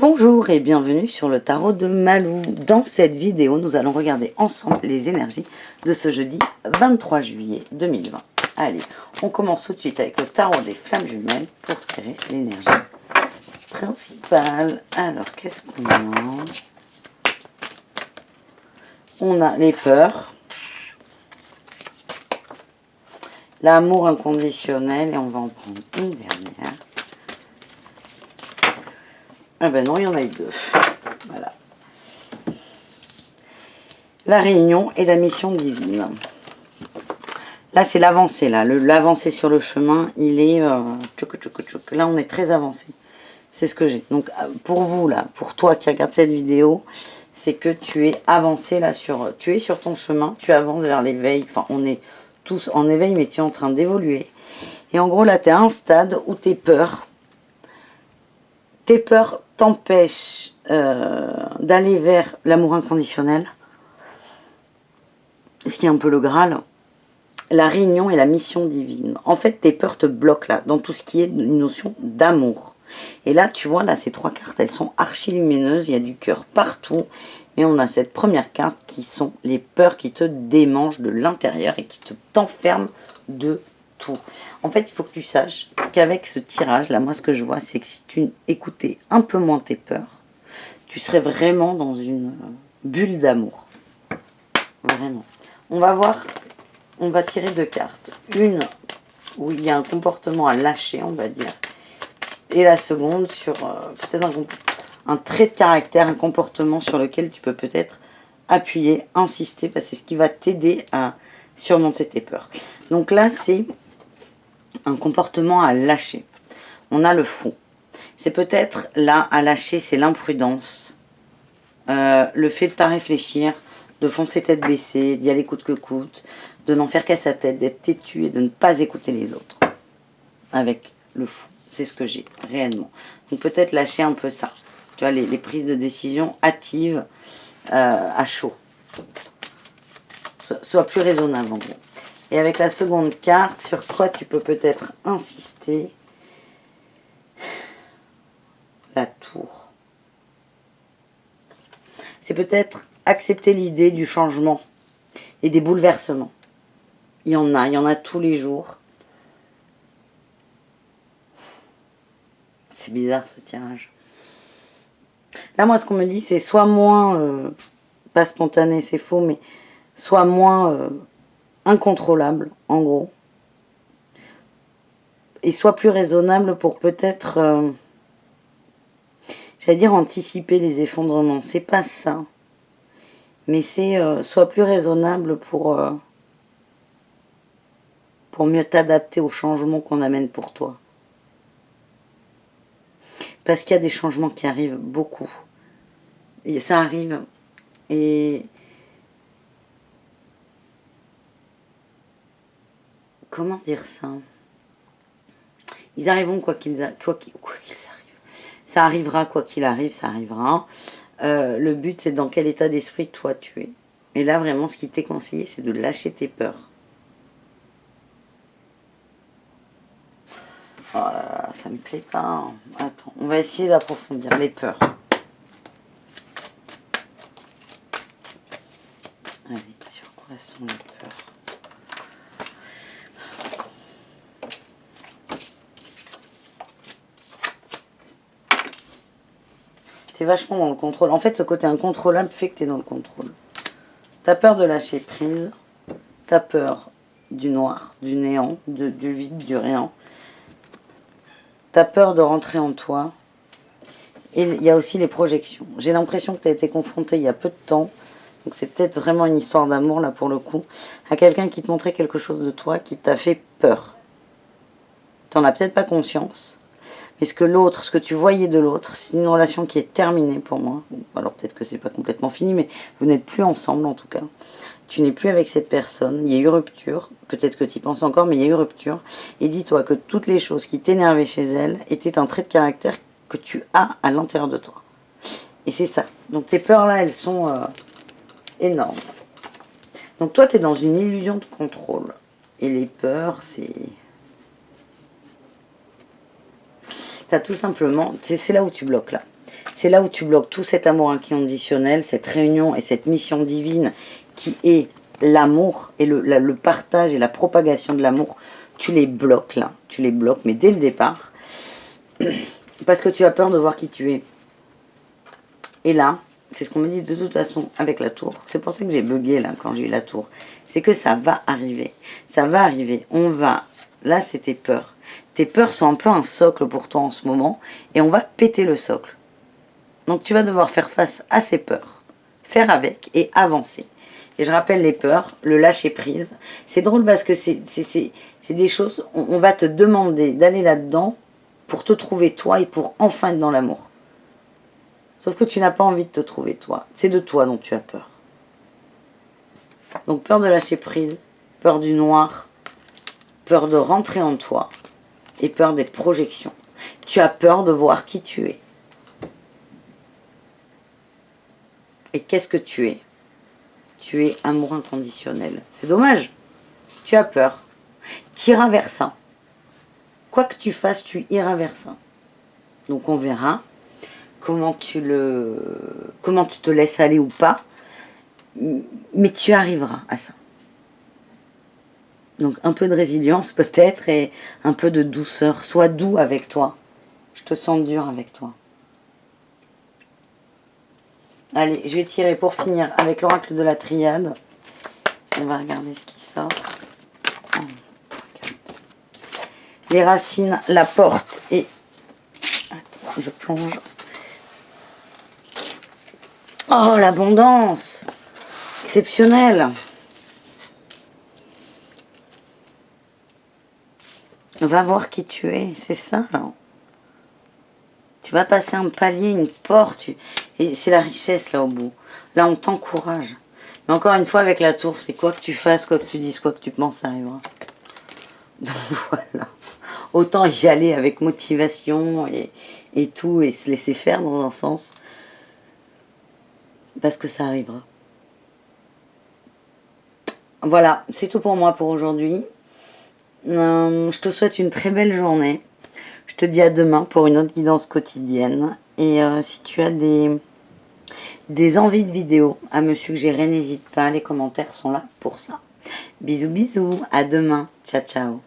Bonjour et bienvenue sur le tarot de Malou. Dans cette vidéo, nous allons regarder ensemble les énergies de ce jeudi 23 juillet 2020. Allez, on commence tout de suite avec le tarot des flammes jumelles pour tirer l'énergie principale. Alors, qu'est-ce qu'on a? On a les peurs, l'amour inconditionnel et on va en prendre une dernière. Ah ben non, il y en a eu deux. Voilà. La réunion et la mission divine. Là, c'est l'avancée. L'avancée sur le chemin, il est... Là, on est très avancé. C'est ce que j'ai. Donc, pour vous, là, pour toi qui regarde cette vidéo, c'est que tu es avancé là sur... Tu es sur ton chemin, tu avances vers l'éveil. Enfin, on est tous en éveil, mais tu es en train d'évoluer. Et en gros, là, tu es à un stade où tes peurs t'empêchent d'aller vers l'amour inconditionnel, ce qui est un peu le Graal, la réunion et la mission divine. En fait, tes peurs te bloquent là, dans tout ce qui est une notion d'amour. Et là, tu vois, là, ces trois cartes, elles sont archi lumineuses, il y a du cœur partout, mais on a cette première carte qui sont les peurs qui te démangent de l'intérieur et qui t'enferment de tout. En fait, il faut que tu saches qu'avec ce tirage, là, moi, ce que je vois, c'est que si tu écoutais un peu moins tes peurs, tu serais vraiment dans une bulle d'amour. Vraiment. On va voir, on va tirer deux cartes. Une où il y a un comportement à lâcher, on va dire. Et la seconde sur peut-être un trait de caractère, un comportement sur lequel tu peux peut-être appuyer, insister, parce que c'est ce qui va t'aider à surmonter tes peurs. Donc là, c'est un comportement à lâcher. On a le fond. C'est peut-être là à lâcher, c'est l'imprudence, le fait de ne pas réfléchir, de foncer tête baissée, d'y aller coûte que coûte, de n'en faire qu'à sa tête, d'être têtu et de ne pas écouter les autres. Avec le fond, c'est ce que j'ai réellement. Donc peut-être lâcher un peu ça. Tu vois, les prises de décision hâtives à chaud. Sois plus raisonnable en gros. Et avec la seconde carte, sur quoi tu peux peut-être insister? La tour. C'est peut-être accepter l'idée du changement et des bouleversements. Il y en a tous les jours. C'est bizarre ce tirage. Là, moi, ce qu'on me dit, c'est soit moins, pas spontané, c'est faux, mais soit moins incontrôlable, en gros. Et soit plus raisonnable pour peut-être, j'allais dire anticiper les effondrements. C'est pas ça. Mais c'est soit plus raisonnable pour mieux t'adapter aux changements qu'on amène pour toi. Parce qu'il y a des changements qui arrivent beaucoup. Et ça arrive. Et comment dire ça? Ils arriveront quoi qu'ils arrivent. Ça arrivera quoi qu'il arrive, ça arrivera. Le but, c'est dans quel état d'esprit toi tu es. Et là, vraiment, ce qui t'est conseillé, c'est de lâcher tes peurs. Oh là là, ça me plaît pas. Hein. Attends, on va essayer d'approfondir les peurs. Allez, sur quoi sont les peurs? T'es vachement dans le contrôle. En fait, ce côté incontrôlable fait que t'es dans le contrôle. T'as peur de lâcher prise. T'as peur du noir, du néant, du vide, du rien. T'as peur de rentrer en toi. Et il y a aussi les projections. J'ai l'impression que tu as été confronté il y a peu de temps. Donc c'est peut-être vraiment une histoire d'amour là pour le coup. À quelqu'un qui te montrait quelque chose de toi qui t'a fait peur. Tu n'en as peut-être pas conscience. Mais ce que tu voyais de l'autre, c'est une relation qui est terminée pour moi. Alors peut-être que c'est pas complètement fini, mais vous n'êtes plus ensemble en tout cas. Tu n'es plus avec cette personne, il y a eu rupture, peut-être que tu y penses encore, mais il y a eu rupture. Et dis-toi que toutes les choses qui t'énervaient chez elle étaient un trait de caractère que tu as à l'intérieur de toi. Et c'est ça. Donc tes peurs là, elles sont énormes. Donc toi, tu es dans une illusion de contrôle. Et les peurs, c'est... T'as tout simplement... C'est là où tu bloques là. C'est là où tu bloques tout cet amour inconditionnel, cette réunion et cette mission divine qui est l'amour et le partage et la propagation de l'amour. Tu les bloques là, tu les bloques, mais dès le départ, parce que tu as peur de voir qui tu es. Et là, c'est ce qu'on me dit de toute façon avec la tour. C'est pour ça que j'ai bugué là quand j'ai eu la tour. C'est que ça va arriver. Ça va arriver. On va... Là, c'est tes peurs. Tes peurs sont un peu un socle pour toi en ce moment. Et on va péter le socle. Donc tu vas devoir faire face à ces peurs. Faire avec et avancer. Et je rappelle les peurs, le lâcher prise. C'est drôle parce que c'est des choses... On va te demander d'aller là-dedans pour te trouver toi et pour enfin être dans l'amour. Sauf que tu n'as pas envie de te trouver toi. C'est de toi dont tu as peur. Donc peur de lâcher prise, peur du noir, peur de rentrer en toi et peur des projections. Tu as peur de voir qui tu es. Et qu'est-ce que tu es? Tu es amour inconditionnel. C'est dommage. Tu as peur. Tu iras vers ça. Quoi que tu fasses, tu iras vers ça. Donc on verra comment tu te laisses aller ou pas. Mais tu arriveras à ça. Donc un peu de résilience peut-être et un peu de douceur. Sois doux avec toi. Je te sens dur avec toi. Allez, je vais tirer pour finir avec l'oracle de la triade. On va regarder ce qui sort. Les racines, la porte et... Attends, je plonge. Oh, l'abondance! Exceptionnel! Va voir qui tu es, c'est ça là. Tu vas passer un palier, une porte, et c'est la richesse là au bout. Là on t'encourage. Mais encore une fois avec la tour, c'est quoi que tu fasses, quoi que tu dises, quoi que tu penses, ça arrivera. Donc voilà. Autant y aller avec motivation et tout, et se laisser faire dans un sens. Parce que ça arrivera. Voilà, c'est tout pour moi pour aujourd'hui. Je te souhaite une très belle journée. Je te dis à demain pour une autre guidance quotidienne. Et si tu as des envies de vidéos à me suggérer, n'hésite pas, les commentaires sont là pour ça. Bisous bisous, à demain, ciao ciao.